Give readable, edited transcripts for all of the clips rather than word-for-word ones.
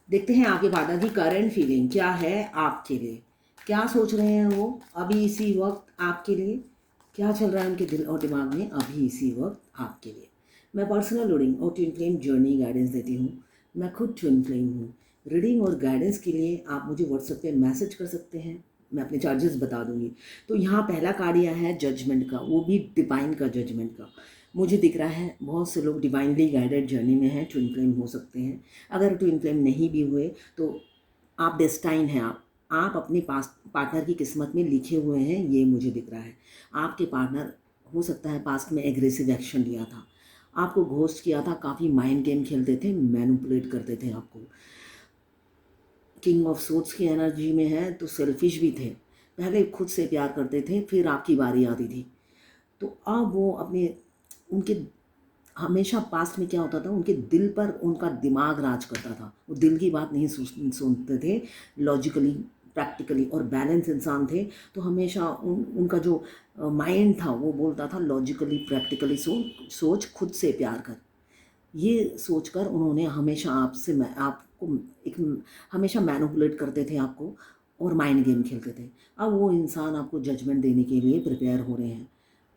देखते हैं आपके पार्टनर की करंट फीलिंग क्या है आपके लिए, क्या सोच रहे हैं वो अभी इसी वक्त आपके लिए, क्या चल रहा है उनके दिल और दिमाग में अभी इसी वक्त आपके लिए। मैं पर्सनल रीडिंग और ट्विन फ्लेम जर्नी गाइडेंस देती हूँ। मैं खुद ट्विन फ्लेम हूँ। रीडिंग और गाइडेंस के लिए आप मुझे व्हाट्सएप पे मैसेज कर सकते हैं। मैं अपने चार्जेस बता दूंगी। तो यहाँ पहला कार्ड आया है जजमेंट का, वो भी डिवाइन का जजमेंट का। मुझे दिख रहा है बहुत से लोग डिवाइनली गाइडेड जर्नी में हैं, ट्विन फ्लेम हो सकते हैं। अगर ट्विन फ्लेम नहीं भी हुए तो आप डेस्टाइन हैं। आप अपने पास पार्टनर की किस्मत में लिखे हुए हैं, ये मुझे दिख रहा है। आपके पार्टनर हो सकता है पास्ट में एग्रेसिव एक्शन लिया था, आपको घोस्ट किया था, काफ़ी माइंड गेम खेलते थे, मैनिपुलेट करते थे आपको। किंग ऑफ सोर्ड्स की एनर्जी में है तो सेल्फिश भी थे। पहले खुद से प्यार करते थे, फिर आपकी बारी आती थी। तो अब वो अपने उनके हमेशा पास्ट में क्या होता था, उनके दिल पर उनका दिमाग राज करता था। वो दिल की बात नहीं सुनते थे, लॉजिकली प्रैक्टिकली और बैलेंस इंसान थे। तो हमेशा उनका जो माइंड था वो बोलता था लॉजिकली प्रैक्टिकली सोच खुद से प्यार कर। ये सोचकर उन्होंने हमेशा आपसे आपको एक हमेशा मैनिपुलेट करते थे आपको, और माइंड गेम खेलते थे। अब वो इंसान आपको जजमेंट देने के लिए प्रिपेयर हो रहे हैं,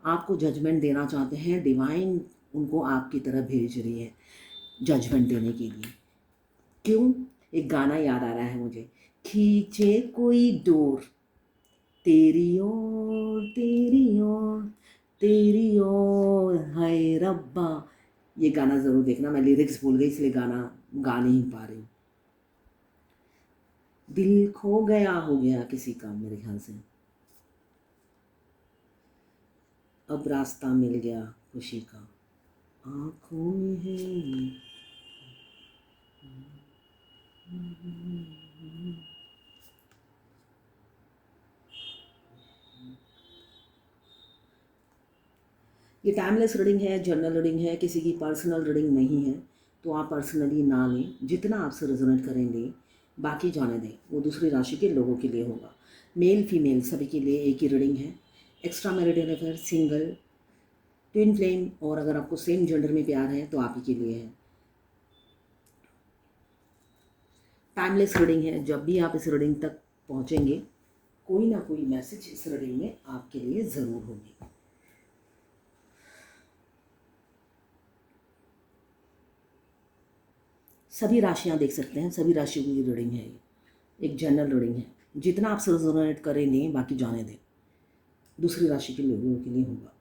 आपको जजमेंट देना चाहते हैं। डिवाइन उनको आपकी तरफ भेज रही है जजमेंट देने के लिए। क्यों? एक गाना याद आ रहा है मुझे, खींचे कोई डोर तेरी ओर तेरी ओर हाय रब्बा। ये गाना ज़रूर देखना। मैं लिरिक्स भूल गई इसलिए गाना गा नहीं पा रही हूँ। दिल खो गया हो गया किसी का मेरे ख्याल से, अब रास्ता मिल गया खुशी का, आँखों में है। ये टाइमलेस रीडिंग है, जनरल रीडिंग है, किसी की पर्सनल रीडिंग नहीं है। तो आप पर्सनली ना लें, जितना आपसे रेजोनेट करेंगे, बाकी जाने दें, वो दूसरी राशि के लोगों के लिए होगा। मेल फीमेल सभी के लिए एक ही रीडिंग है। Extra marital affair, single, twin flame, और अगर आपको सेम जेंडर में प्यार है तो आप ही के लिए है। टाइमलेस रीडिंग है। जब भी आप इस रीडिंग तक पहुंचेंगे, कोई ना कोई मैसेज इस रीडिंग में आपके लिए ज़रूर होगी। सभी राशियां देख सकते हैं, सभी राशियों की रीडिंग है ये। एक जनरल रीडिंग है, जितना आप रेजोनेट करेंगे बाकी जाने दें, दूसरी राशि के लोगों के लिए होगा।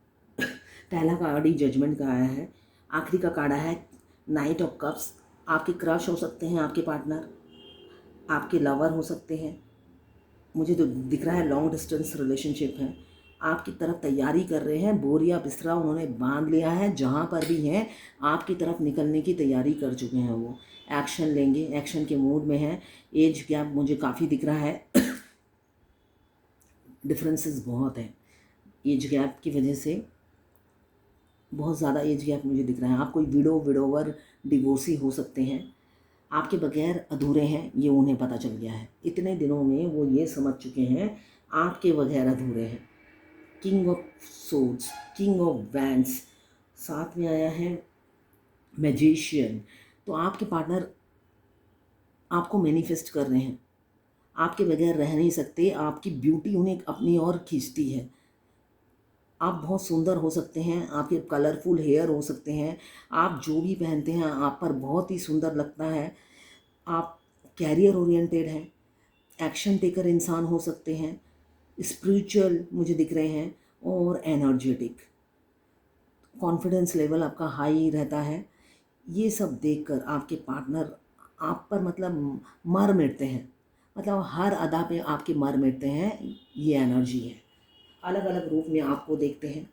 पहला कार्ड ही जजमेंट का आया है। आखिरी का कार्ड आया है नाइट ऑफ कप्स। आपके क्रश हो सकते हैं, आपके पार्टनर आपके लवर हो सकते हैं। मुझे तो दिख रहा है लॉन्ग डिस्टेंस रिलेशनशिप है, आपकी तरफ तैयारी कर रहे हैं। बोरिया बिस्तरा उन्होंने बांध लिया है, जहाँ पर भी हैं आपकी तरफ निकलने की तैयारी कर चुके हैं। वो एक्शन लेंगे, एक्शन के मूड में हैं। एज गैप मुझे काफ़ी दिख रहा है। डिफरेंसेस बहुत हैं एज गैप की वजह से, बहुत ज़्यादा एज गैप मुझे दिख रहा है। आप कोई विडोवर डिवोर्सी हो सकते हैं। आपके बगैर अधूरे हैं, ये उन्हें पता चल गया है। इतने दिनों में वो ये समझ चुके हैं आपके बगैर अधूरे हैं। King of swords, king of wands, साथ में आया है मैजिशियन। तो आपके पार्टनर आपको मैनिफेस्ट कर रहे हैं, आपके बगैर रह नहीं सकते। आपकी ब्यूटी उन्हें अपनी ओर खींचती है। आप बहुत सुंदर हो सकते हैं, आपके कलरफुल हेयर हो सकते हैं, आप जो भी पहनते हैं आप पर बहुत ही सुंदर लगता है। आप कैरियर ओरिएंटेड हैं, एक्शन टेकर इंसान हो सकते हैं, स्पिरिचुअल मुझे दिख रहे हैं, और एनर्जेटिक। कॉन्फिडेंस लेवल आपका हाई रहता है। ये सब देखकर आपके पार्टनर आप पर मतलब मर मिटते हैं, मतलब हर अदा पे आपके मर मिटते हैं। ये एनर्जी है। अलग अलग रूप में आपको देखते हैं।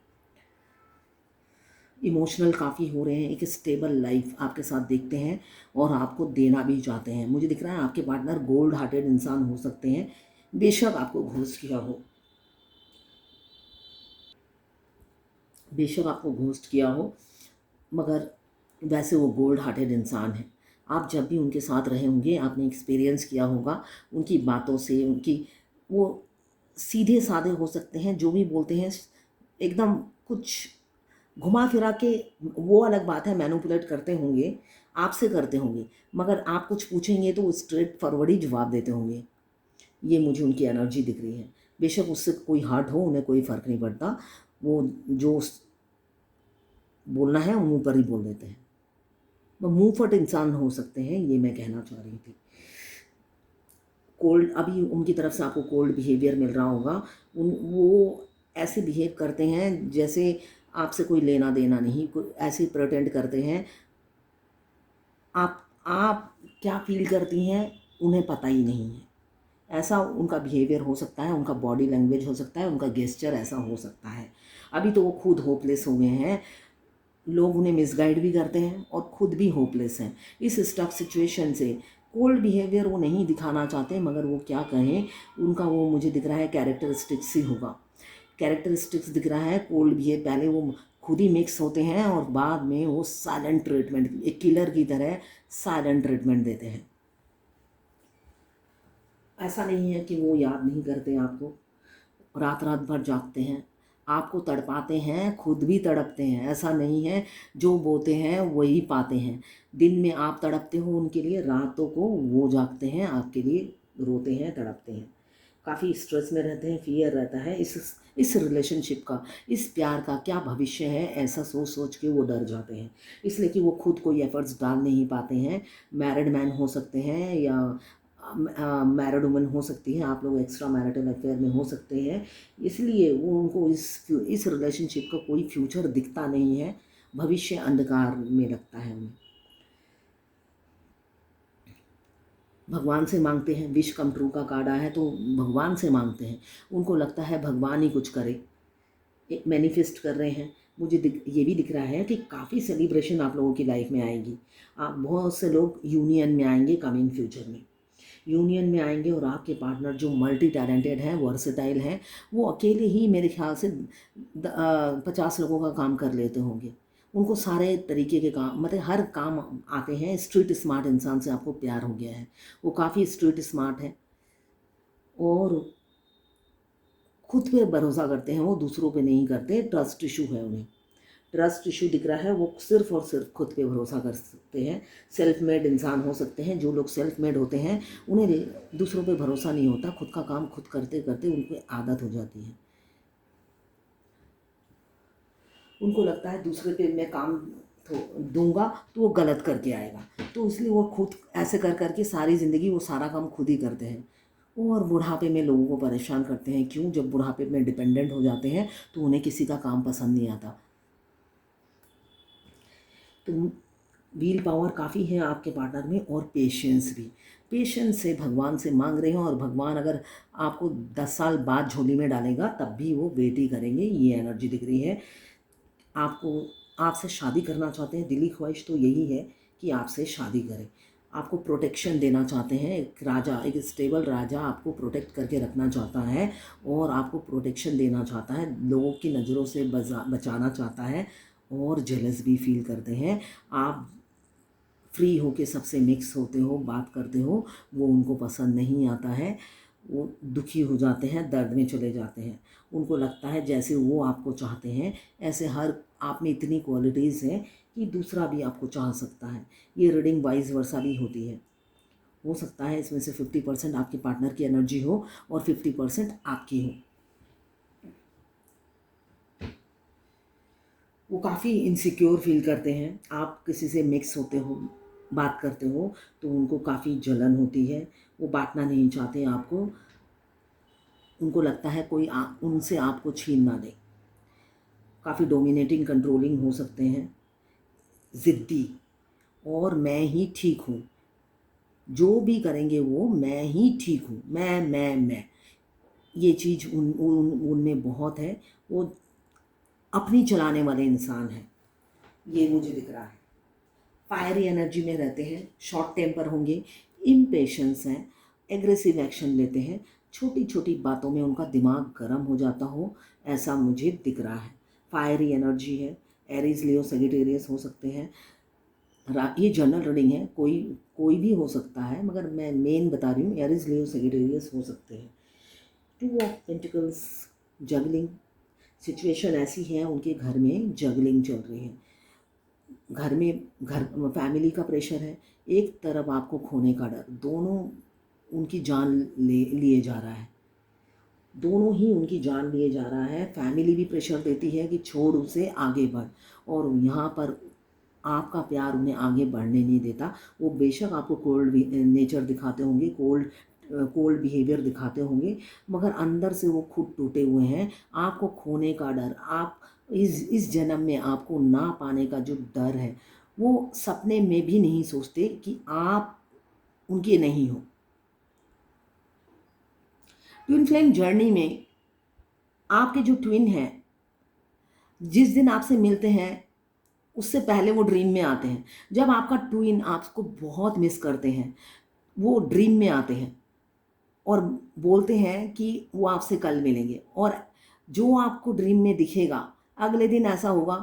इमोशनल काफ़ी हो रहे हैं, एक स्टेबल लाइफ आपके साथ देखते हैं, और आपको देना भी चाहते हैं। मुझे दिख रहा है आपके पार्टनर गोल्ड हार्टेड इंसान हो सकते हैं। बेशक आपको घोस्ट किया हो, बेशक आपको घोस्ट किया हो, मगर वैसे वो गोल्ड हार्टेड इंसान है। आप जब भी उनके साथ रहे होंगे आपने एक्सपीरियंस किया होगा उनकी बातों से, उनकी वो सीधे साधे हो सकते हैं, जो भी बोलते हैं एकदम कुछ घुमा फिरा के। वो अलग बात है मैनिपुलेट करते होंगे, आपसे करते होंगे, मगर आप कुछ पूछेंगे तो वो स्ट्रेट फॉरवर्ड ही जवाब देते होंगे। ये मुझे उनकी एनर्जी दिख रही है। बेशक उससे कोई हर्ट हो, उन्हें कोई फ़र्क नहीं पड़ता, वो जो बोलना है वो मुँह पर ही बोल देते हैं। वो मुँह फट इंसान हो सकते हैं, ये मैं कहना चाह रही थी। कोल्ड, अभी उनकी तरफ से आपको कोल्ड बिहेवियर मिल रहा होगा। वो ऐसे बिहेव करते हैं जैसे आपसे कोई लेना देना नहीं, कोई ऐसे प्रिटेंड करते हैं। आप क्या फील करती हैं उन्हें पता ही नहीं है। ऐसा उनका बिहेवियर हो सकता है, उनका बॉडी लैंग्वेज हो सकता है, उनका गेस्चर ऐसा हो सकता है। अभी तो वो खुद होपलेस हो गए हैं, लोग उन्हें मिसगाइड भी करते हैं और खुद भी होपलेस हैं इस स्टक सिचुएशन से। कोल्ड बिहेवियर वो नहीं दिखाना चाहते, मगर वो क्या कहें, उनका वो मुझे दिख रहा है कैरेक्टरिस्टिक्स ही होगा। कैरेक्टरिस्टिक्स दिख रहा है कोल्ड बिहेव। पहले वो खुद ही मिक्स होते हैं और बाद में वो साइलेंट ट्रीटमेंट, एक किलर की तरह साइलेंट ट्रीटमेंट देते हैं। ऐसा नहीं है कि वो याद नहीं करते आपको, रात रात भर जागते हैं, आपको तड़पाते हैं, खुद भी तड़पते हैं। ऐसा नहीं है, जो बोते हैं वही पाते हैं। दिन में आप तड़पते हो उनके लिए, रातों को वो जागते हैं आपके लिए, रोते हैं, तड़पते हैं। काफ़ी स्ट्रेस में रहते हैं, फियर रहता है इस रिलेशनशिप का, इस प्यार का क्या भविष्य है, ऐसा सोच सोच के वो डर जाते हैं। इसलिए कि वो खुद कोई एफर्ट्स डाल नहीं पाते हैं। मैरिड मैन हो सकते हैं या मैरिड वुमन हो सकती है, आप लोग एक्स्ट्रा मैरिटल अफेयर में हो सकते हैं। इसलिए वो उनको इस रिलेशनशिप का कोई फ्यूचर दिखता नहीं है, भविष्य अंधकार में लगता है उन्हें। भगवान से मांगते हैं, विश कम ट्रू का कार्ड आया है तो भगवान से मांगते हैं। उनको लगता है भगवान ही कुछ करे, एक मैनिफेस्ट कर रहे हैं। मुझे ये भी दिख रहा है कि काफ़ी सेलिब्रेशन आप लोगों की लाइफ में आएगी। आप बहुत से लोग यूनियन में आएंगे कमिंग फ्यूचर में, यूनियन में आएंगे। और आपके पार्टनर जो मल्टी टैलेंटेड हैं, वर्सेटाइल हैं, वो अकेले ही मेरे ख्याल से 50 लोगों का काम कर लेते होंगे। उनको सारे तरीके के काम, मतलब हर काम आते हैं। स्ट्रीट स्मार्ट इंसान से आपको प्यार हो गया है, वो काफ़ी स्ट्रीट स्मार्ट है और खुद पे भरोसा करते हैं, वो दूसरों पे नहीं करते। ट्रस्ट इशू है उन्हें, ट्रस्ट इशू दिख रहा है। वो सिर्फ और सिर्फ खुद पे भरोसा कर सकते हैं। सेल्फ मेड इंसान हो सकते हैं। जो लोग सेल्फ मेड होते हैं उन्हें दूसरों पे भरोसा नहीं होता, खुद का काम खुद करते करते उनको आदत हो जाती है। उनको लगता है दूसरे पे मैं काम तो दूंगा तो वो गलत करके आएगा, तो इसलिए वो खुद ऐसे कर करके सारी ज़िंदगी वो सारा काम खुद ही करते हैं और बुढ़ापे में लोगों को परेशान करते हैं। क्यों? जब बुढ़ापे में डिपेंडेंट हो जाते हैं तो उन्हें किसी का काम पसंद नहीं आता। तो व्हील पावर काफ़ी है आपके पार्टनर में और पेशेंस भी। पेशेंस से भगवान से मांग रहे हो और भगवान अगर आपको 10 साल बाद झोली में डालेगा तब भी वो वेट ही करेंगे, ये एनर्जी दिख रही है। आपको आपसे शादी करना चाहते हैं, दिली ख्वाहिश तो यही है कि आपसे शादी करें। आपको प्रोटेक्शन देना चाहते हैं, एक राजा, एक स्टेबल राजा आपको प्रोटेक्ट करके रखना चाहता है और आपको प्रोटेक्शन देना चाहता है, लोगों की नज़रों से बचाना चाहता है और जेलस भी फील करते हैं। आप फ्री होके सबसे मिक्स होते हो, बात करते हो, वो उनको पसंद नहीं आता है। वो दुखी हो जाते हैं, दर्द में चले जाते हैं। उनको लगता है जैसे वो आपको चाहते हैं ऐसे हर आप में इतनी क्वालिटीज़ हैं कि दूसरा भी आपको चाह सकता है। ये रीडिंग वाइज वर्सा भी होती है। हो सकता है इसमें से 50% आपके पार्टनर की एनर्जी हो और 50% आपकी हो। वो काफ़ी इनसिक्योर फील करते हैं। आप किसी से मिक्स होते हो, बात करते हो तो उनको काफ़ी जलन होती है, वो बांटना नहीं चाहते आपको। उनको लगता है कोई उनसे आपको छीन ना दे। काफ़ी डोमिनेटिंग, कंट्रोलिंग हो सकते हैं, ज़िद्दी, और मैं ही ठीक हूँ, जो भी करेंगे वो मैं ही ठीक हूँ, मैं ये चीज़ उनमें बहुत है। वो अपनी चलाने वाले इंसान हैं, ये मुझे दिख रहा है। फायरी एनर्जी में रहते हैं, शॉर्ट टेम्पर होंगे, इम्पेशेंस हैं, एग्रेसिव एक्शन लेते हैं, छोटी छोटी बातों में उनका दिमाग गर्म हो जाता हो, ऐसा मुझे दिख रहा है। फायरी एनर्जी है, एरीज, लियो, सजिटेरियस हो सकते हैं। ये जनरल रीडिंग है, कोई कोई भी हो सकता है, मगर मैं मेन बता रही हूँ, एरीज, लियो, सजिटेरियस हो सकते हैं। 2 ऑफ पेंटिकल्स, जगलिंग सिचुएशन ऐसी है, उनके घर में जगलिंग चल रही है। घर में घर फैमिली का प्रेशर है, एक तरफ आपको खोने का डर, दोनों उनकी जान लिए जा रहा है, दोनों ही उनकी जान लिए जा रहा है। फैमिली भी प्रेशर देती है कि छोड़ उसे, आगे बढ़, और यहाँ पर आपका प्यार उन्हें आगे बढ़ने नहीं देता। वो बेशक आपको कोल्ड नेचर दिखाते होंगे, कोल्ड बिहेवियर दिखाते होंगे, मगर अंदर से वो खुद टूटे हुए हैं। आपको खोने का डर, आप इस जन्म में आपको ना पाने का जो डर है, वो सपने में भी नहीं सोचते कि आप उनके नहीं हो। ट्विन फ्लेम जर्नी में आपके जो ट्विन हैं, जिस दिन आपसे मिलते हैं उससे पहले वो ड्रीम में आते हैं। जब आपका ट्विन आपको बहुत मिस करते हैं, वो ड्रीम में आते हैं और बोलते हैं कि वो आपसे कल मिलेंगे, और जो आपको ड्रीम में दिखेगा अगले दिन ऐसा होगा,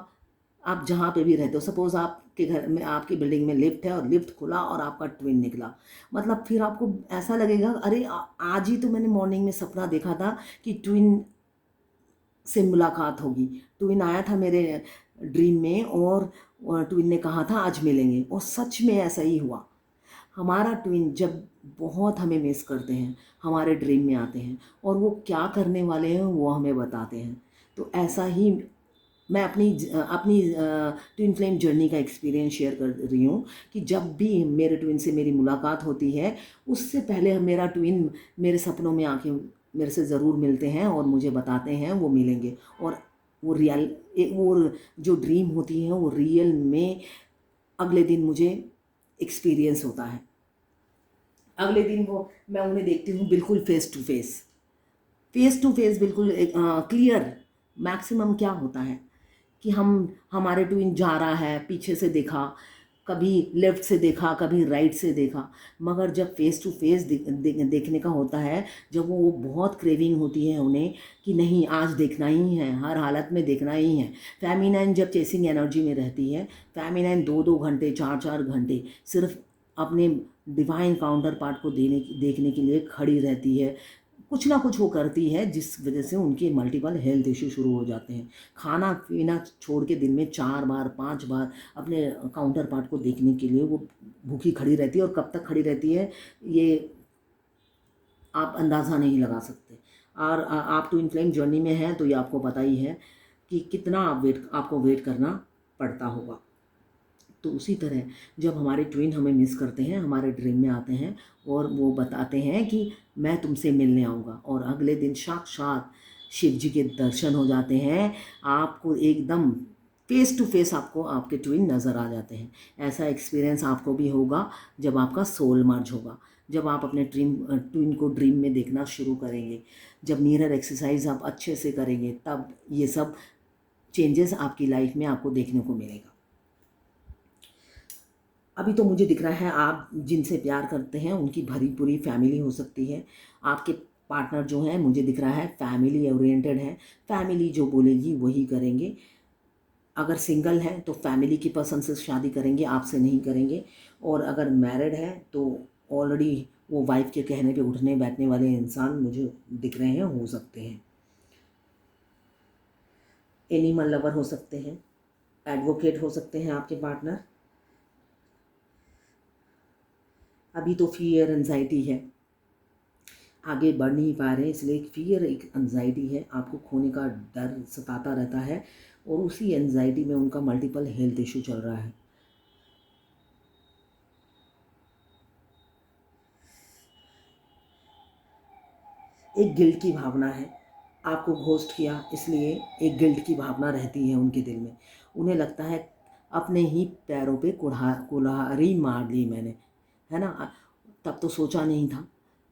आप जहाँ पे भी रहते हो, सपोज़ आपके घर में, आपकी बिल्डिंग में लिफ्ट है और लिफ्ट खुला और आपका ट्विन निकला, मतलब फिर आपको ऐसा लगेगा, अरे आज ही तो मैंने मॉर्निंग में सपना देखा था कि ट्विन से मुलाकात होगी, ट्विन आया था मेरे ड्रीम में और ट्विन ने कहा था आज मिलेंगे, और सच में ऐसा ही हुआ। हमारा ट्विन जब बहुत हमें मिस करते हैं, हमारे ड्रीम में आते हैं और वो क्या करने वाले हैं वो हमें बताते हैं। तो ऐसा ही मैं अपनी ट्विन फ्लेम जर्नी का एक्सपीरियंस शेयर कर रही हूँ कि जब भी मेरे ट्विन से मेरी मुलाकात होती है, उससे पहले मेरा ट्विन मेरे सपनों में आके मेरे से ज़रूर मिलते हैं और मुझे बताते हैं वो मिलेंगे, और वो जो ड्रीम होती है वो रियल में अगले दिन मुझे एक्सपीरियंस होता है। अगले दिन वो मैं उन्हें देखती हूँ बिल्कुल फेस टू फेस, बिल्कुल क्लियर। मैक्सिमम क्या होता है कि हमारे ट्विन जा रहा है, पीछे से देखा, कभी लेफ़्ट से देखा, कभी राइट से देखा, मगर जब फेस टू फेस देखने का होता है, जब वो बहुत क्रेविंग होती है उन्हें कि नहीं आज देखना ही है, हर हालत में देखना ही है। फेमिनाइन जब चेसिंग एनर्जी में रहती है, फेमिनाइन 2-2 घंटे, 4-4 घंटे सिर्फ अपने डिवाइन काउंटर पार्ट को देखने के लिए खड़ी रहती है। कुछ ना कुछ वो करती है जिस वजह से उनके मल्टीपल हेल्थ इशू शुरू हो जाते हैं। खाना पीना छोड़ के दिन में 4 बार 5 बार अपने काउंटर पार्ट को देखने के लिए वो भूखी खड़ी रहती है, और कब तक खड़ी रहती है ये आप अंदाज़ा नहीं लगा सकते। और आप ट्विन फ्लेम जर्नी में हैं तो ये आपको पता ही है कि कितना आपको वेट करना पड़ता होगा। तो उसी तरह जब हमारे ट्विन हमें मिस करते हैं, हमारे ड्रीम में आते हैं और वो बताते हैं कि मैं तुमसे मिलने आऊँगा, और अगले दिन साक्षात शिव जी के दर्शन हो जाते हैं, आपको एकदम फेस टू फेस आपको आपके ट्विन नज़र आ जाते हैं। ऐसा एक्सपीरियंस आपको भी होगा जब आपका सोल मर्ज होगा, जब आप अपने ट्विन को ड्रीम में देखना शुरू करेंगे, जब मिरर एक्सरसाइज आप अच्छे से करेंगे, तब ये सब चेंजेस आपकी लाइफ में आपको देखने को मिलेगा। अभी तो मुझे दिख रहा है आप जिनसे प्यार करते हैं उनकी भरी पूरी फैमिली हो सकती है। आपके पार्टनर जो हैं मुझे दिख रहा है फैमिली ओरिएंटेड है, फैमिली जो बोलेगी वही करेंगे। अगर सिंगल हैं तो फैमिली की पसंद से शादी करेंगे, आपसे नहीं करेंगे, और अगर मैरिड है तो ऑलरेडी वो वाइफ के कहने पे उठने बैठने वाले इंसान मुझे दिख रहे हैं, हो सकते हैं। एनिमल लवर हो सकते हैं, एडवोकेट हो सकते हैं आपके पार्टनर। अभी तो फियर एंजाइटी है, आगे बढ़ नहीं पा रहे, इसलिए एक फियर एक एंजाइटी है, आपको खोने का डर सताता रहता है, और उसी एंजाइटी में उनका मल्टीपल हेल्थ इशू चल रहा है। एक गिल्ट की भावना है, आपको घोस्ट किया इसलिए एक गिल्ट की भावना रहती है उनके दिल में। उन्हें लगता है अपने ही पैरों पे कुल्हाड़ी मार ली मैंने, है ना। तब तो सोचा नहीं था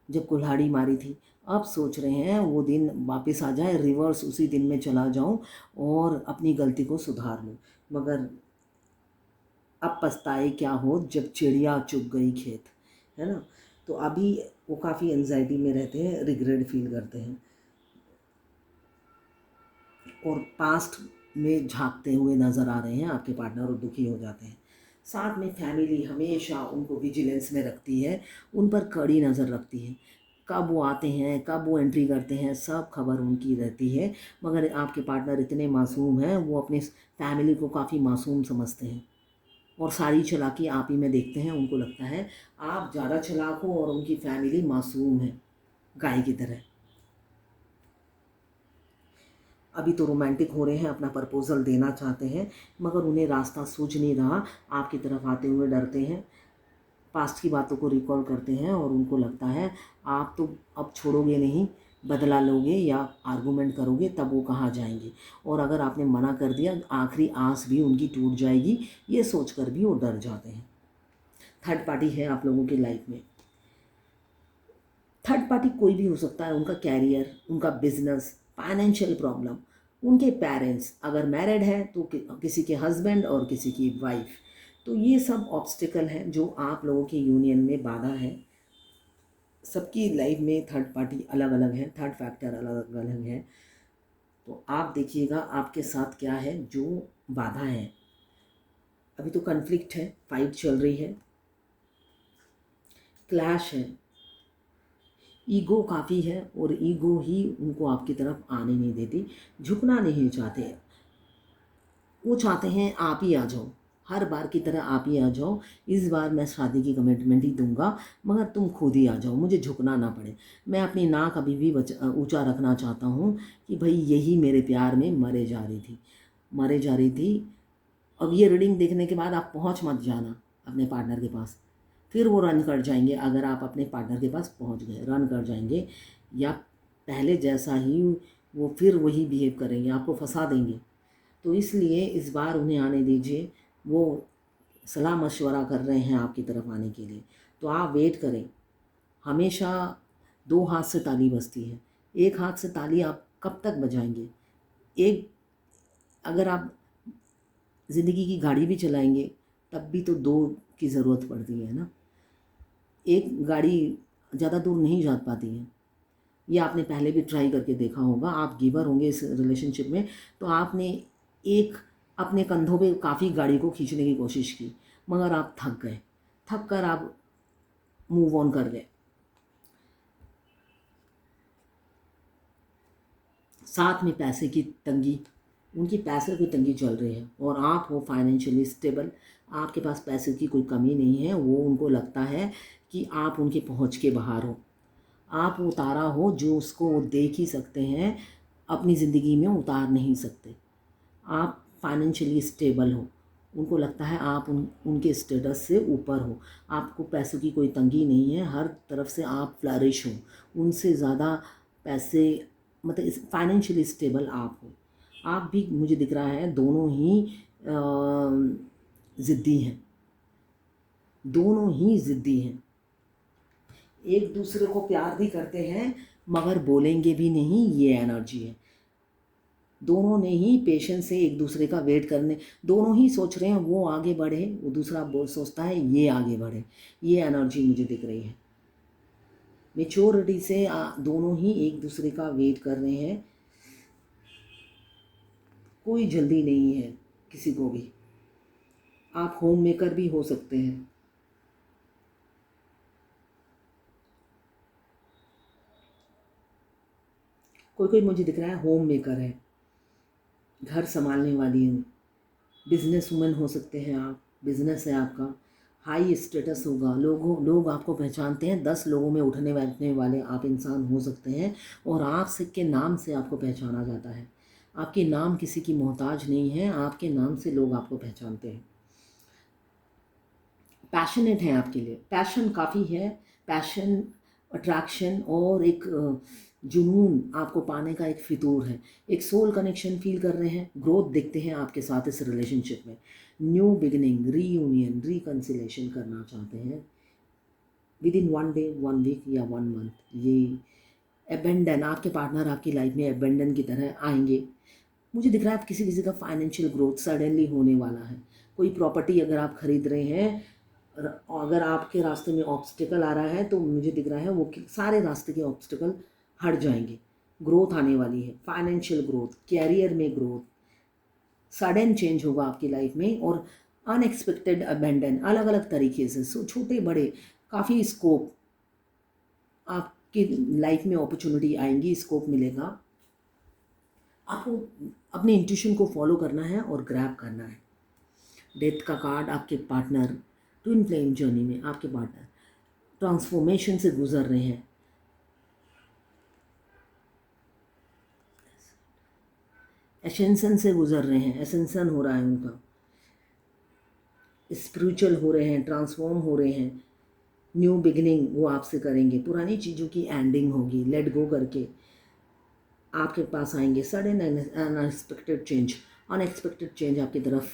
जब कुल्हाड़ी मारी थी, अब सोच रहे हैं वो दिन वापस आ जाए, रिवर्स उसी दिन में चला जाऊं और अपनी गलती को सुधार लूं, मगर अब पछताए क्या हो जब चिड़िया चुग गई खेत, है ना। तो अभी वो काफ़ी एंजाइटी में रहते हैं, रिग्रेट फील करते हैं, और पास्ट में झांकते हुए नज़र आ रहे हैं आपके पार्टनर, और दुखी हो जाते हैं। साथ में फैमिली हमेशा उनको विजिलेंस में रखती है, उन पर कड़ी नज़र रखती है, कब वो आते हैं, कब वो एंट्री करते हैं, सब खबर उनकी रहती है। मगर आपके पार्टनर इतने मासूम हैं, वो अपने फैमिली को काफ़ी मासूम समझते हैं। और सारी चालाकी आप ही में देखते हैं। उनको लगता है आप ज़्यादा चालाक हो और उनकी फैमिली मासूम है, गाय की तरह। अभी तो रोमांटिक हो रहे हैं, अपना प्रपोज़ल देना चाहते हैं, मगर उन्हें रास्ता सूझ नहीं रहा, आपकी तरफ आते हुए डरते हैं, पास्ट की बातों को रिकॉल करते हैं और उनको लगता है आप तो अब छोड़ोगे नहीं, बदला लोगे या आर्गूमेंट करोगे, तब वो कहाँ जाएंगे। और अगर आपने मना कर दिया, आखिरी आस भी उनकी टूट जाएगी, ये सोचकर भी वो डर जाते हैं। थर्ड पार्टी है आप लोगों की लाइफ में। थर्ड पार्टी कोई भी हो सकता है, उनका कैरियर, उनका बिजनेस, फाइनेंशियल प्रॉब्लम, उनके पेरेंट्स, अगर मैरिड है तो किसी के हस्बैंड और किसी की वाइफ। तो ये सब ऑब्स्टिकल हैं जो आप लोगों के यूनियन में बाधा है। सबकी लाइफ में थर्ड पार्टी अलग अलग है, थर्ड फैक्टर अलग अलग है। तो आप देखिएगा आपके साथ क्या है जो बाधा है। अभी तो कन्फ्लिक्ट है, फाइट चल रही है, क्लैश है, ईगो काफ़ी है और ईगो ही उनको आपकी तरफ आने नहीं देती, झुकना नहीं चाहते। वो चाहते हैं आप ही आ जाओ, हर बार की तरह आप ही आ जाओ, इस बार मैं शादी की कमिटमेंट ही दूंगा, मगर तुम खुद ही आ जाओ, मुझे झुकना ना पड़े। मैं अपनी नाक अभी भी ऊंचा रखना चाहता हूँ कि भाई यही मेरे प्यार में मरे जा रही थी, मरे जा रही थी। अब ये रीडिंग देखने के बाद आप पहुँच मत जाना अपने पार्टनर के पास, फिर वो रन कर जाएंगे। अगर आप अपने पार्टनर के पास पहुँच गए, रन कर जाएंगे, या पहले जैसा ही वो फिर वही बिहेव करेंगे, आपको फंसा देंगे। तो इसलिए इस बार उन्हें आने दीजिए, वो सलाह मशवरा कर रहे हैं आपकी तरफ आने के लिए, तो आप वेट करें। हमेशा दो हाथ से ताली बजती है, एक हाथ से ताली आप कब तक बजाएंगे। एक, अगर आप ज़िंदगी की गाड़ी भी चलाएंगे तब भी तो दो की ज़रूरत पड़ती है ना, एक गाड़ी ज़्यादा दूर नहीं जा पाती है। ये आपने पहले भी ट्राई करके देखा होगा, आप गिवर होंगे इस रिलेशनशिप में, तो आपने एक अपने कंधों पे काफ़ी गाड़ी को खींचने की कोशिश की, मगर आप थक गए, थक कर आप मूव ऑन कर गए। साथ में पैसे की तंगी, उनकी पैसे की तंगी चल रही है और आप हो फाइनेंशियली स्टेबल, आपके पास पैसे की कोई कमी नहीं है। वो उनको लगता है कि आप उनके पहुंच के बाहर हो, आप वो तारा हो जो उसको वो देख ही सकते हैं, अपनी ज़िंदगी में उतार नहीं सकते। आप फाइनेंशियली स्टेबल हो, उनको लगता है आप उनके स्टेटस से ऊपर हो, आपको पैसों की कोई तंगी नहीं है, हर तरफ से आप फ्लरिश हो, उनसे ज़्यादा पैसे, मतलब फाइनेंशियली स्टेबल आप हो। आप भी, मुझे दिख रहा है, दोनों ही ज़िद्दी हैं, दोनों ही ज़िद्दी हैं, एक दूसरे को प्यार भी करते हैं मगर बोलेंगे भी नहीं, ये एनर्जी है। दोनों ने ही पेशेंस से एक दूसरे का वेट करने, दोनों ही सोच रहे हैं वो आगे बढ़े, वो दूसरा सोचता है ये आगे बढ़े, ये एनर्जी मुझे दिख रही है। मेच्योरिटी से दोनों ही एक दूसरे का वेट कर रहे हैं, कोई जल्दी नहीं है किसी को भी। आप होम मेकर भी हो सकते हैं, कोई कोई मुझे दिख रहा है होम मेकर है, घर संभालने वाली है, बिजनेस वुमन हो सकते हैं आप, बिजनेस है आपका, हाई स्टेटस होगा, लोग आपको पहचानते हैं, 10 लोगों में उठने बैठने वाले आप इंसान हो सकते हैं और आप के नाम से आपको पहचाना जाता है। आपके नाम किसी की मोहताज नहीं है, आपके नाम से लोग आपको पहचानते हैं। पैशनेट है आपके लिए, पैशन काफ़ी है, पैशन, अट्रैक्शन और एक जुनून आपको पाने का एक फितूर है, एक सोल कनेक्शन फील कर रहे हैं, ग्रोथ देखते हैं आपके साथ इस रिलेशनशिप में, न्यू बिगिनिंग, रीयूनियन, रिकन्सिलेशन करना चाहते हैं विद इन 1 डे, 1 वीक या 1 मंथ। ये एबेंडन, आपके पार्टनर आपकी लाइफ में एबेंडन की तरह आएंगे। मुझे दिख रहा है आप किसी किसी का फाइनेंशियल ग्रोथ सडनली होने वाला है, कोई प्रॉपर्टी अगर आप खरीद रहे हैं, अगर आपके रास्ते में ऑब्स्टिकल आ रहा है तो मुझे दिख रहा है वो सारे रास्ते के ऑब्स्टिकल हट जाएंगे, ग्रोथ आने वाली है, फाइनेंशियल ग्रोथ, कैरियर में ग्रोथ, सडन चेंज होगा आपकी लाइफ में और अनएक्सपेक्टेड अबेंडन, अलग अलग तरीके से, छोटे बड़े काफ़ी स्कोप आपकी लाइफ में अपॉर्चुनिटी आएंगी, स्कोप मिलेगा। आपको अपने इंट्यूशन को फॉलो करना है और ग्रैब करना है। डेथ का कार्ड, आपके पार्टनर ट्विन फ्लेम जर्नी में आपके पार्टनर ट्रांसफॉर्मेशन से गुजर रहे हैं, एसेंशन से गुजर रहे हैं, एसेंशन हो रहा है उनका, स्पिरिचुअल हो रहे हैं, ट्रांसफॉर्म हो रहे हैं, न्यू बिगिनिंग वो आपसे करेंगे, पुरानी चीज़ों की एंडिंग होगी, लेट गो करके आपके पास आएंगे। Sudden unexpected change, unexpected change आपकी तरफ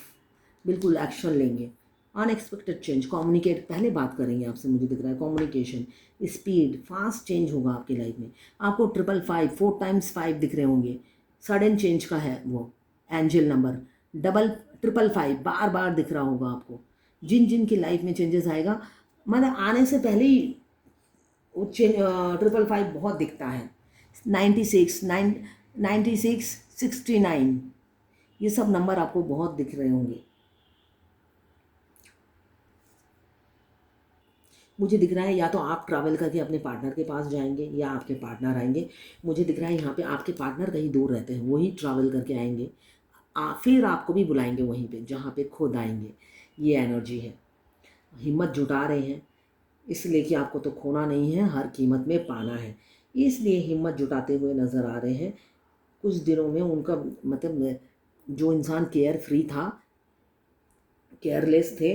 बिल्कुल एक्शन लेंगे। अनएक्सपेक्टेड चेंज, कम्युनिकेट, पहले बात करेंगे आपसे, मुझे दिख रहा है कम्युनिकेशन, स्पीड, फास्ट चेंज होगा आपकी लाइफ में। आपको 555 4 times 5 दिख रहे होंगे, सडन चेंज का है वो एंजल नंबर। 555 बार बार दिख रहा होगा आपको। जिन जिन की लाइफ में चेंजेस आएगा, मतलब आने से पहले ही वो 555 बहुत दिखता है। 96 69 ये सब नंबर आपको बहुत दिख रहे होंगे। मुझे दिख रहा है या तो आप ट्रैवल करके अपने पार्टनर के पास जाएंगे या आपके पार्टनर आएंगे। मुझे दिख रहा है यहाँ पे आपके पार्टनर कहीं दूर रहते हैं, वही ट्रैवल करके आएंगे, फिर आपको भी बुलाएंगे वहीं पे जहाँ पे खुद आएंगे। ये एनर्जी है, हिम्मत जुटा रहे हैं इसलिए कि आपको तो खोना नहीं है, हर कीमत में पाना है, इसलिए हिम्मत जुटाते हुए नज़र आ रहे हैं। कुछ दिनों में उनका मतलब जो इंसान केयर फ्री था, केयरलेस थे,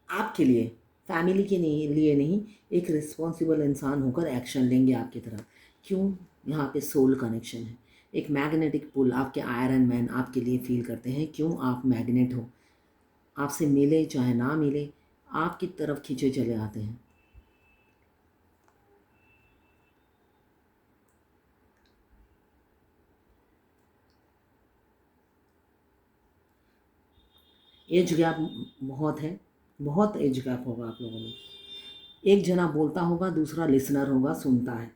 आपके लिए, फैमिली के लिए नहीं, एक रिस्पॉन्सिबल इंसान होकर एक्शन लेंगे आपकी तरफ। क्यों? यहाँ पे सोल कनेक्शन है, एक मैग्नेटिक पुल आपके आयरन मैन आपके लिए फील करते हैं। क्यों? आप मैग्नेट हो, आपसे मिले चाहे ना मिले आपकी तरफ खींचे चले आते हैं। एज गैप बहुत है, बहुत एज गैप होगा आप लोगों में। एक जना बोलता होगा, दूसरा लिसनर होगा, सुनता है।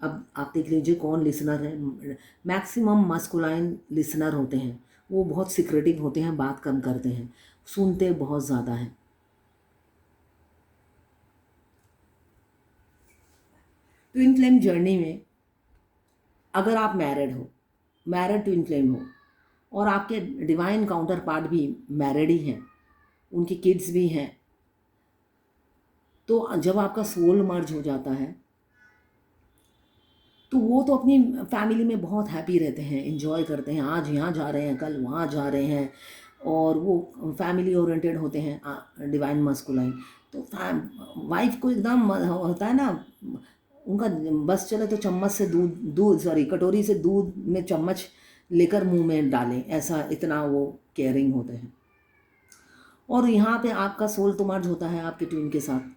अब आप देख लीजिए कौन लिसनर है। मैक्सिमम मस्कुलाइन लिसनर होते हैं, वो बहुत सिक्रेटिव होते हैं, बात कम करते हैं, सुनते बहुत ज़्यादा हैं। ट्विन फ्लेम जर्नी में अगर आप मैरिड हो, मैरिड ट्विन फ्लेम हो, और आपके डिवाइन काउंटर पार्ट भी मैरिड ही हैं, उनके किड्स भी हैं, तो जब आपका सोल मर्ज हो जाता है तो वो तो अपनी फैमिली में बहुत हैप्पी रहते हैं, एंजॉय करते हैं, आज यहाँ जा रहे हैं, कल वहाँ जा रहे हैं, और वो फैमिली ओरिएंटेड होते हैं डिवाइन मस्कुलाइन। तो वाइफ को एकदम होता है ना, उनका बस चले तो चम्मच से दूध दूध सॉरी कटोरी से दूध में चम्मच लेकर मुंह में डालें, ऐसा इतना वो केयरिंग होते हैं। और यहाँ पे आपका सोल तो मर्ज होता है आपके ट्विन के साथ।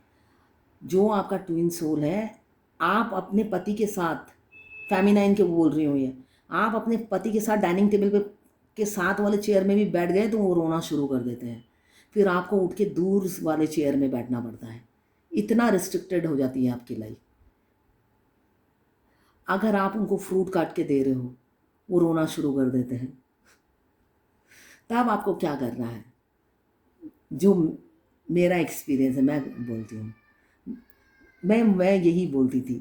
जो आपका ट्विन सोल है, आप अपने पति के साथ, फेमिनाइन के बोल रही हूँ ये, आप अपने पति के साथ डाइनिंग टेबल पे के साथ वाले चेयर में भी बैठ गए तो वो रोना शुरू कर देते हैं, फिर आपको उठ के दूर वाले चेयर में बैठना पड़ता है। इतना रिस्ट्रिक्टेड हो जाती है आपकी लाइफ। अगर आप उनको फ्रूट काट के दे रहे हो, वो रोना शुरू कर देते हैं। तब आपको क्या करना है? जो मेरा एक्सपीरियंस है मैं बोलती हूँ, मैं यही बोलती थी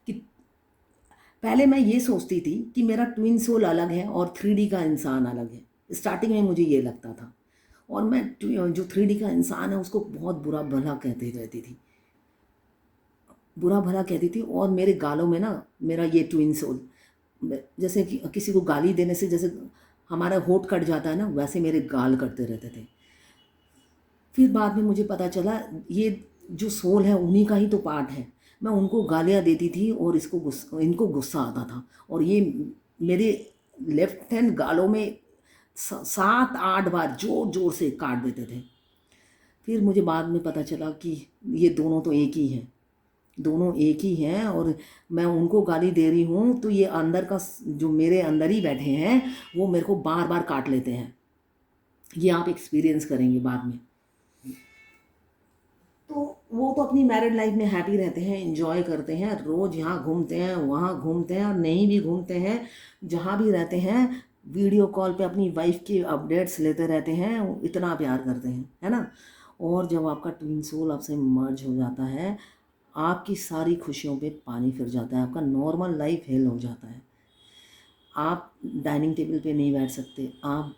कि पहले मैं ये सोचती थी कि मेरा ट्विन सोल अलग है और 3D का इंसान अलग है। स्टार्टिंग में मुझे ये लगता था, और मैं जो 3D का इंसान है उसको बहुत बुरा भला कहती रहती थी, बुरा भला कहती थी। और मेरे गालों में ना मेरा ये ट्विन सोल, जैसे कि किसी को गाली देने से जैसे हमारा होठ कट जाता है ना, वैसे मेरे गाल कटते रहते थे। फिर बाद में मुझे पता चला ये जो सोल है उन्हीं का ही तो पार्ट है। मैं उनको गालियाँ देती थी और इनको गुस्सा आता था, और ये मेरे लेफ्ट हैंड गालों में 7-8 बार जोर जोर से काट देते थे। फिर मुझे बाद में पता चला कि ये दोनों तो एक ही हैं, दोनों एक ही हैं, और मैं उनको गाली दे रही हूँ तो ये अंदर का जो मेरे अंदर ही बैठे हैं वो मेरे को बार बार काट लेते हैं। ये आप एक्सपीरियंस करेंगे बाद में। तो वो तो अपनी मैरिड लाइफ में हैप्पी रहते हैं, एंजॉय करते हैं, रोज़ यहाँ घूमते हैं वहाँ घूमते हैं, और नहीं भी घूमते हैं, जहाँ भी रहते हैं वीडियो कॉल पे अपनी वाइफ की अपडेट्स लेते रहते हैं, इतना प्यार करते हैं, है ना। और जब आपका ट्विन सोल आपसे मर्ज हो जाता है, आपकी सारी खुशियों पे पानी फिर जाता है, आपका नॉर्मल लाइफ हेल हो जाता है। आप डाइनिंग टेबल पे नहीं बैठ सकते, आप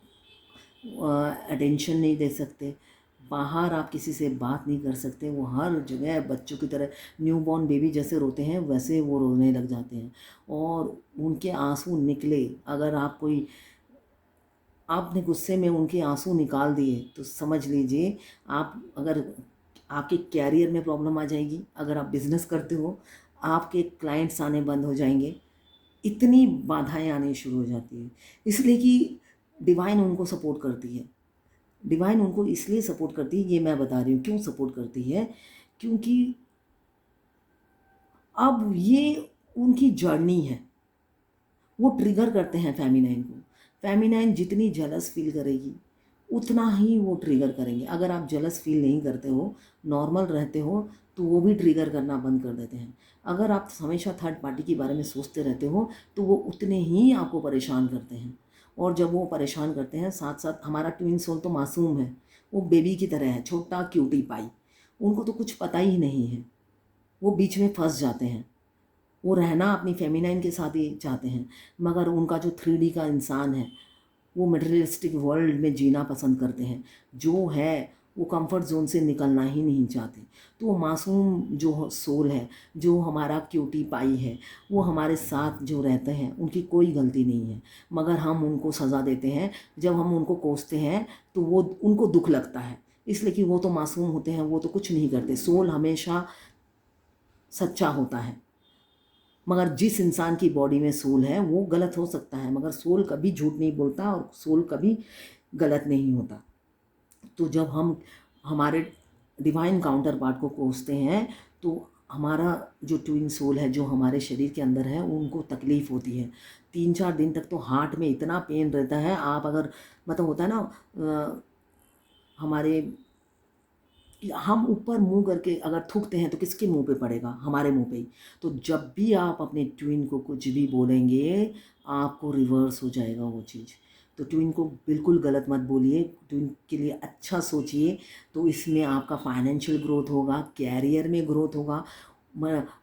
अटेंशन नहीं दे सकते, बाहर आप किसी से बात नहीं कर सकते, वो हर जगह बच्चों की तरह न्यू बॉर्न बेबी जैसे रोते हैं वैसे वो रोने लग जाते हैं। और उनके आंसू निकले, अगर आप कोई आपने गुस्से में उनके आंसू निकाल दिए तो समझ लीजिए आप, अगर आपके कैरियर में प्रॉब्लम आ जाएगी, अगर आप बिजनेस करते हो आपके क्लाइंट्स आने बंद हो जाएंगे, इतनी बाधाएं आनी शुरू हो जाती है। इसलिए कि डिवाइन उनको सपोर्ट करती है, डिवाइन उनको इसलिए सपोर्ट करती है, ये मैं बता रही हूँ क्यों सपोर्ट करती है, क्योंकि अब ये उनकी जर्नी है। वो ट्रिगर करते हैं फेमिनाइन को, फेमिनाइन जितनी जलस फील करेगी उतना ही वो ट्रिगर करेंगे। अगर आप जलस फील नहीं करते हो, नॉर्मल रहते हो, तो वो भी ट्रिगर करना बंद कर देते हैं। अगर आप हमेशा थर्ड पार्टी के बारे में सोचते रहते हो तो वो उतने ही आपको परेशान करते हैं। और जब वो परेशान करते हैं, साथ साथ हमारा ट्विन सोल तो मासूम है, वो बेबी की तरह है, छोटा क्यूटी पाई, उनको तो कुछ पता ही नहीं है, वो बीच में फंस जाते हैं। वो रहना अपनी फेमिनाइन के साथ ही चाहते हैं, मगर उनका जो 3D का इंसान है वो मटेरियलिस्टिक वर्ल्ड में जीना पसंद करते हैं, जो है वो कंफर्ट जोन से निकलना ही नहीं चाहते। तो वो मासूम जो सोल है, जो हमारा क्यूटी पाई है, वो हमारे साथ जो रहते हैं उनकी कोई गलती नहीं है, मगर हम उनको सज़ा देते हैं। जब हम उनको कोसते हैं तो वो उनको दुख लगता है, इसलिए कि वो तो मासूम होते हैं, वो तो कुछ नहीं करते। सोल हमेशा सच्चा होता है, मगर जिस इंसान की बॉडी में सोल है वो गलत हो सकता है, मगर सोल कभी झूठ नहीं बोलता और सोल कभी गलत नहीं होता। तो जब हम हमारे डिवाइन काउंटर पार्ट को कोसते हैं तो हमारा जो ट्विन सोल है जो हमारे शरीर के अंदर है उनको तकलीफ़ होती है। 3-4 दिन तक तो हार्ट में इतना पेन रहता है, आप अगर मतलब होता है ना, हमारे हम ऊपर मुंह करके अगर थूकते हैं तो किसके मुंह पे पड़ेगा, हमारे मुंह पे ही। तो जब भी आप अपने ट्विन को कुछ भी बोलेंगे आपको रिवर्स हो जाएगा वो चीज़। तो ट्विन को बिल्कुल गलत मत बोलिए, ट्विन के लिए अच्छा सोचिए, तो इसमें आपका फाइनेंशियल ग्रोथ होगा, कैरियर में ग्रोथ होगा।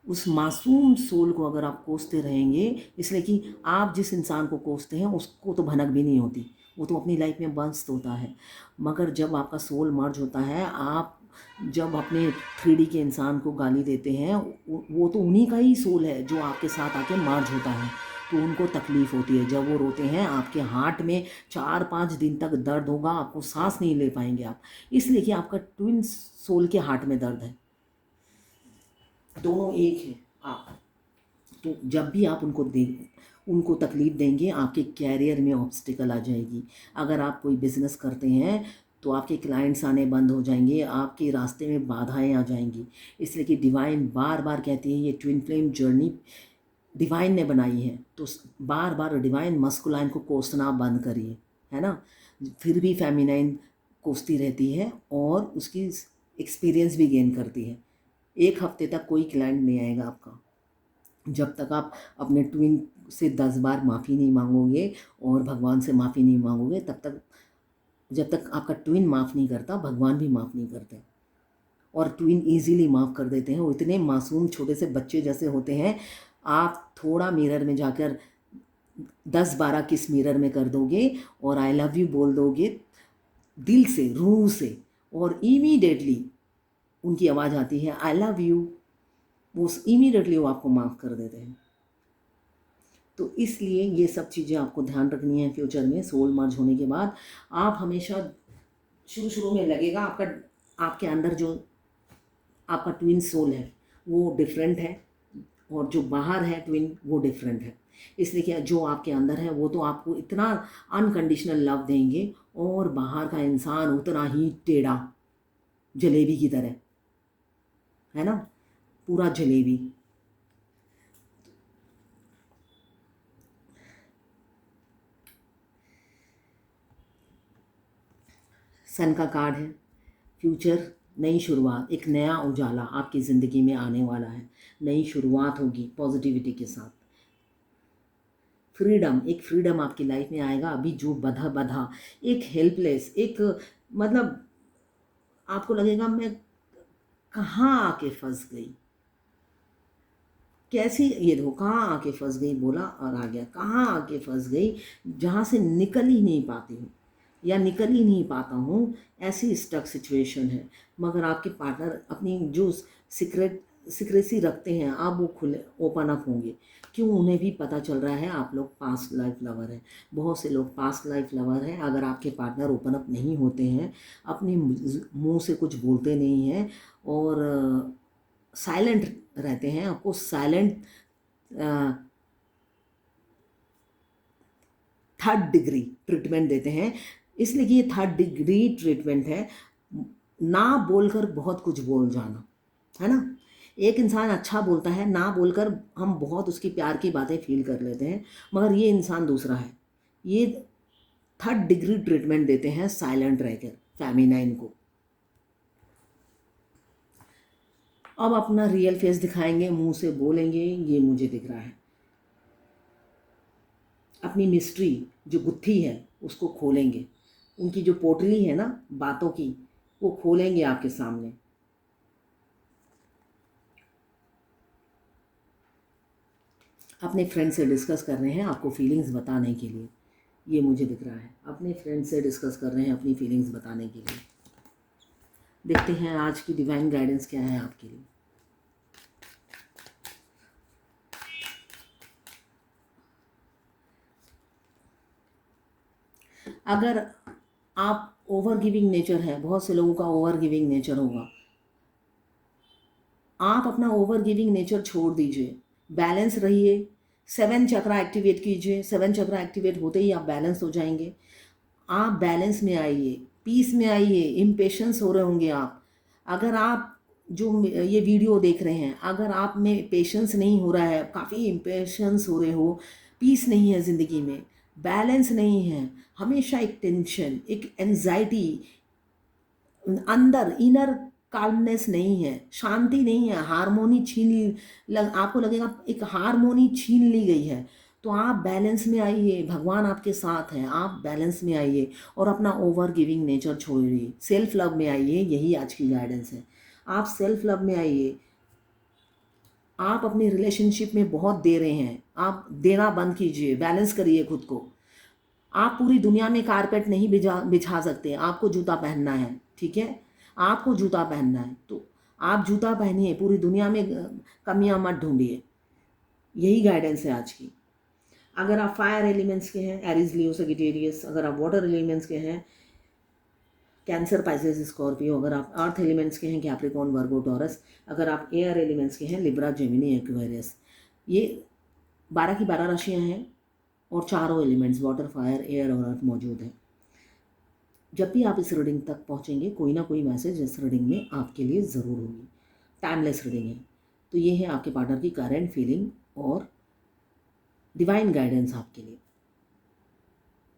उस मासूम सोल को अगर आप कोसते रहेंगे, इसलिए कि आप जिस इंसान को कोसते हैं उसको तो भनक भी नहीं होती, वो तो अपनी लाइफ में मस्त होता है। मगर जब आपका सोल मर्ज होता है, आप जब अपने 3D के इंसान को गाली देते हैं, वो तो उन्हीं का ही सोल है जो आपके साथ आके मर्ज होता है, तो उनको तकलीफ़ होती है। जब वो रोते हैं आपके हार्ट में 4-5 दिन तक दर्द होगा, आपको सांस नहीं ले पाएंगे आप, इसलिए कि आपका ट्विन सोल के हार्ट में दर्द है, दोनों एक है आप। तो जब भी आप उनको तकलीफ़ देंगे आपके कैरियर में ऑब्स्टिकल आ जाएगी। अगर आप कोई बिज़नेस करते हैं तो आपके क्लाइंट्स आने बंद हो जाएंगे, आपके रास्ते में बाधाएं आ जाएंगी। इसलिए कि डिवाइन बार बार कहती है, ये ट्विन फ्लेम जर्नी डिवाइन ने बनाई है, तो बार बार डिवाइन मस्कुलाइन को कोसना बंद करिए, है ना। फिर भी फेमिनाइन कोसती रहती है और उसकी एक्सपीरियंस भी गेन करती है। 1 हफ्ते तक कोई क्लाइंट नहीं आएगा आपका, जब तक आप अपने ट्विन से 10 बार माफ़ी नहीं मांगोगे और भगवान से माफ़ी नहीं मांगोगे, तब तक, जब तक आपका ट्विन माफ़ नहीं करता भगवान भी माफ़ नहीं करते। और ट्विन इजीली माफ़ कर देते हैं, वो इतने मासूम छोटे से बच्चे जैसे होते हैं। आप थोड़ा मिरर में जाकर 10-12 किस मिरर में कर दोगे और आई लव यू बोल दोगे दिल से, रूह से, और इमीडिएटली उनकी आवाज़ आती है आई लव यू, वो इमीडिएटली वो आपको माफ़ कर देते हैं। तो इसलिए ये सब चीज़ें आपको ध्यान रखनी है। फ्यूचर में सोल मर्ज होने के बाद आप हमेशा, शुरू शुरू में लगेगा आपके अंदर जो आपका ट्विन सोल है वो डिफरेंट है, और जो बाहर है ट्विन वो डिफरेंट है। इसलिए कि जो आपके अंदर है वो तो आपको इतना अनकंडीशनल लव देंगे, और बाहर का इंसान उतना ही टेढ़ा, जलेबी की तरह, है ना, पूरा जलेबी। सन का कार्ड है, फ्यूचर, नई शुरुआत, एक नया उजाला आपकी ज़िंदगी में आने वाला है, नई शुरुआत होगी पॉजिटिविटी के साथ। फ्रीडम, एक फ्रीडम आपकी लाइफ में आएगा। अभी जो बधा बधा, एक हेल्पलेस, एक मतलब आपको लगेगा मैं कहाँ आके फंस गई, कैसी ये देखो कहाँ आके फंस गई, बोला और आ गया, कहाँ आके फंस गई, जहाँ से निकल ही नहीं पाती हूँ। या निकल ही नहीं पाता हूँ, ऐसी स्टक सिचुएशन है। मगर आपके पार्टनर अपनी जो सिक्रेसी रखते हैं, आप वो खुले ओपन अप होंगे। क्यों? उन्हें भी पता चल रहा है आप लोग पास्ट लाइफ लवर हैं। बहुत से लोग पास्ट लाइफ लवर हैं। अगर आपके पार्टनर ओपन अप नहीं होते हैं, अपने मुंह से कुछ बोलते नहीं हैं और साइलेंट रहते हैं, आपको साइलेंट थर्ड डिग्री ट्रीटमेंट देते हैं, इसलिए कि ये थर्ड डिग्री ट्रीटमेंट है। ना बोलकर बहुत कुछ बोल जाना, है ना। एक इंसान अच्छा बोलता है, ना बोलकर हम बहुत उसकी प्यार की बातें फील कर लेते हैं, मगर ये इंसान दूसरा है। ये थर्ड डिग्री ट्रीटमेंट देते हैं साइलेंट रहकर फेमिनाइन को। अब अपना रियल फेस दिखाएंगे, मुंह से बोलेंगे, ये मुझे दिख रहा है। अपनी मिस्ट्री जो गुत्थी है उसको खोलेंगे, उनकी जो पोटली है ना बातों की, वो खोलेंगे आपके सामने। अपने फ्रेंड से डिस्कस कर रहे हैं आपको फीलिंग्स बताने के लिए, ये मुझे दिख रहा है। अपने फ्रेंड से डिस्कस कर रहे हैं अपनी फीलिंग्स बताने के लिए। देखते हैं आज की डिवाइन गाइडेंस क्या है आपके लिए। अगर आप ओवर गिविंग नेचर है, बहुत से लोगों का ओवर गिविंग नेचर होगा, आप अपना ओवर गिविंग नेचर छोड़ दीजिए, बैलेंस रहिए। 7 चक्रा एक्टिवेट कीजिए। 7 चक्रा एक्टिवेट होते ही आप बैलेंस हो जाएंगे। आप बैलेंस में आइए, पीस में आइए। इम्पेशेंस हो रहे होंगे आप, अगर आप जो ये वीडियो देख रहे हैं, अगर आप में पेशेंस नहीं हो रहा है, काफ़ी इम्पेशेंस हो रहे हो, पीस नहीं है ज़िंदगी में, बैलेंस नहीं है, हमेशा एक टेंशन, एक एंजाइटी, अंदर इनर काल्मनेस नहीं है, शांति नहीं है, हारमोनी आपको लगेगा एक हारमोनी छीन ली गई है। तो आप बैलेंस में आइए, भगवान आपके साथ हैं, आप बैलेंस में आइए और अपना ओवर गिविंग नेचर छोड़िए, सेल्फ लव में आइए। यही आज की गाइडेंस है। आप सेल्फ लव में आइए। आप अपनी रिलेशनशिप में बहुत दे रहे हैं, आप देना बंद कीजिए, बैलेंस करिए खुद को। आप पूरी दुनिया में कारपेट नहीं बिछा सकते, आपको जूता पहनना है, ठीक है। आपको जूता पहनना है तो आप जूता पहनिए, पूरी दुनिया में कमियां मत ढूंढिए। यही गाइडेंस है आज की। अगर आप फायर एलिमेंट्स के हैं, एरीज लियो सजिटेरियस। अगर आप वाटर एलिमेंट्स के हैं, कैंसर पाइसेस स्कॉर्पियो। अगर आप अर्थ एलिमेंट्स के हैं, कैप्रिकॉर्न वर्गो टॉरस। अगर आप एयर एलिमेंट्स के हैं, लिब्रा जेमिनी एक्वेरियस। ये 12 की 12 राशियाँ हैं और चारों एलिमेंट्स वाटर फायर एयर और अर्थ मौजूद हैं। जब भी आप इस रीडिंग तक पहुंचेंगे, कोई ना कोई मैसेज इस रीडिंग में आपके लिए ज़रूर होगी। टाइमलेस रीडिंग है। तो ये है आपके पार्टनर की करंट फीलिंग और डिवाइन गाइडेंस आपके लिए।